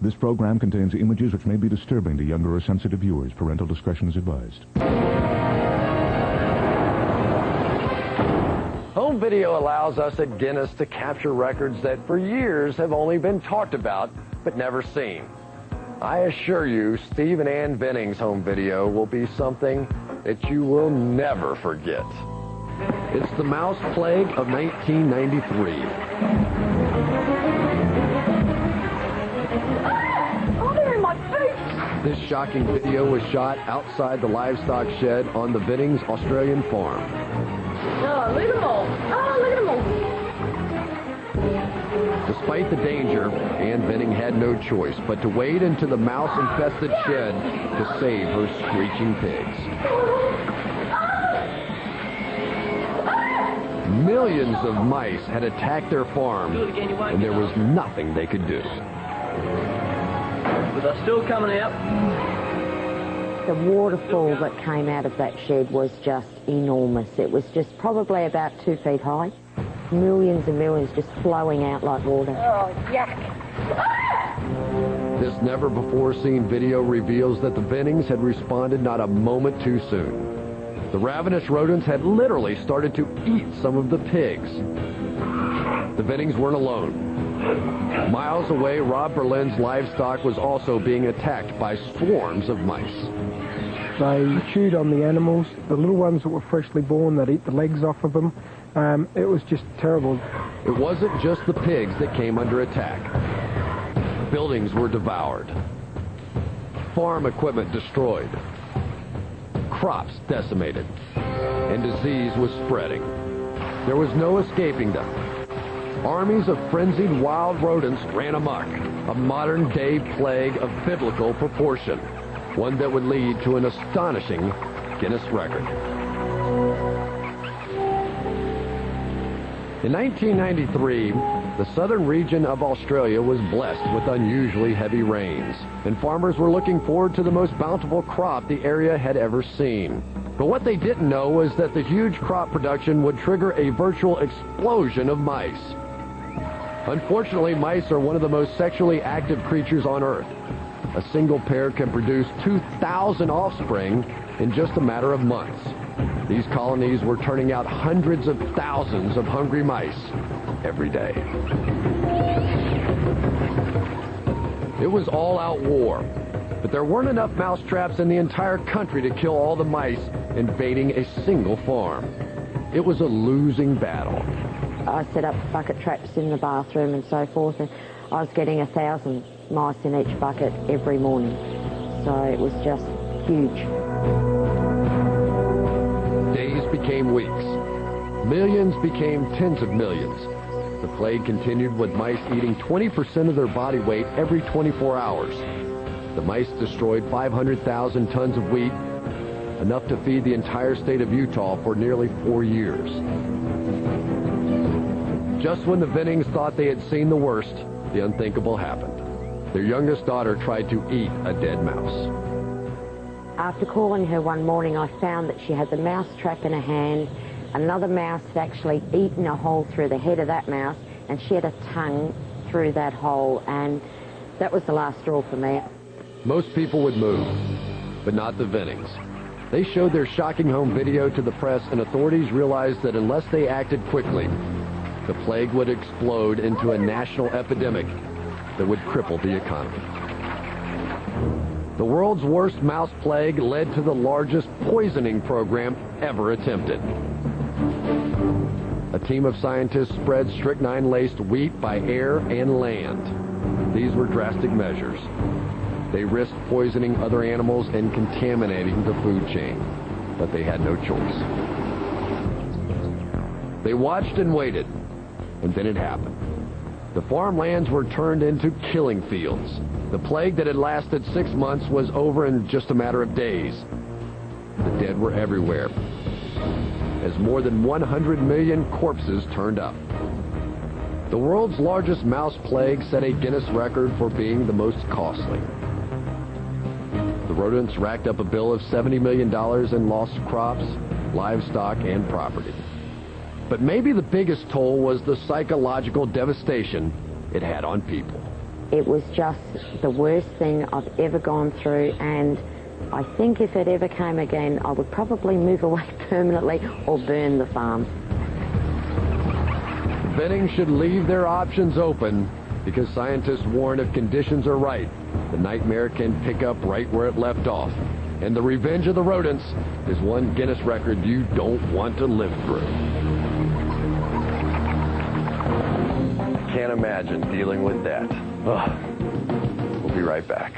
This program contains images which may be disturbing to younger or sensitive viewers. Parental discretion is advised. Home video allows us at Guinness to capture records that for years have only been talked about but never seen. I assure you, Steve and Ann Venning's home video will be something that you will never forget. It's the mouse plague of 1993. Oh, they're in my face! This shocking video was shot outside the livestock shed on the Venning's Australian farm. Oh, look at them all. Oh, look at them all. Despite the danger, Ann Venning had no choice but to wade into the mouse-infested shed to save her screeching pigs. Millions of mice had attacked their farm, and there was nothing they could do. But they're still coming out. The waterfall that came out of that shed was just enormous. It was just probably about 2 feet high. Millions and millions just flowing out like water. Oh, yuck. This never-before-seen video reveals that the Vennings had responded not a moment too soon. The ravenous rodents had literally started to eat some of the pigs. The Vennings weren't alone. Miles away, Rob Berlin's livestock was also being attacked by swarms of mice. They chewed on the animals, the little ones that were freshly born, they'd eat the legs off of them. It was just terrible. It wasn't just the pigs that came under attack. Buildings were devoured. Farm equipment destroyed. Crops decimated. And disease was spreading. There was no escaping them. Armies of frenzied wild rodents ran amok, a modern-day plague of biblical proportion, one that would lead to an astonishing Guinness record. In 1993, the southern region of Australia was blessed with unusually heavy rains, and farmers were looking forward to the most bountiful crop the area had ever seen. But what they didn't know was that the huge crop production would trigger a virtual explosion of mice. Unfortunately, mice are one of the most sexually active creatures on Earth. A single pair can produce 2,000 offspring in just a matter of months. These colonies were turning out hundreds of thousands of hungry mice every day. It was all-out war, but there weren't enough mouse traps in the entire country to kill all the mice invading a single farm. It was a losing battle. I set up bucket traps in the bathroom and so forth, and I was getting 1,000 mice in each bucket every morning. So it was just huge. Days became weeks. Millions became tens of millions. The plague continued with mice eating 20% of their body weight every 24 hours. The mice destroyed 500,000 tons of wheat, enough to feed the entire state of Utah for nearly 4 years. Just when the Vennings thought they had seen the worst, the unthinkable happened. Their youngest daughter tried to eat a dead mouse. After calling her one morning, I found that she had the mouse trap in her hand. Another mouse had actually eaten a hole through the head of that mouse, and she had a tongue through that hole, and that was the last straw for me. Most people would move, but not the Vennings. They showed their shocking home video to the press, and authorities realized that unless they acted quickly, the plague would explode into a national epidemic that would cripple the economy. The world's worst mouse plague led to the largest poisoning program ever attempted. A team of scientists spread strychnine-laced wheat by air and land. These were drastic measures. They risked poisoning other animals and contaminating the food chain, but they had no choice. They watched and waited, and then it happened. The farmlands were turned into killing fields. The plague that had lasted 6 months was over in just a matter of days. The dead were everywhere, as more than 100 million corpses turned up. The world's largest mouse plague set a Guinness record for being the most costly. The rodents racked up a bill of $70 million in lost crops, livestock, and property. But maybe the biggest toll was the psychological devastation it had on people. It was just the worst thing I've ever gone through, and I think if it ever came again, I would probably move away permanently or burn the farm. Venning should leave their options open because scientists warn if conditions are right, the nightmare can pick up right where it left off. And the revenge of the rodents is one Guinness record you don't want to live through. Can't imagine dealing with that. Ugh. We'll be right back.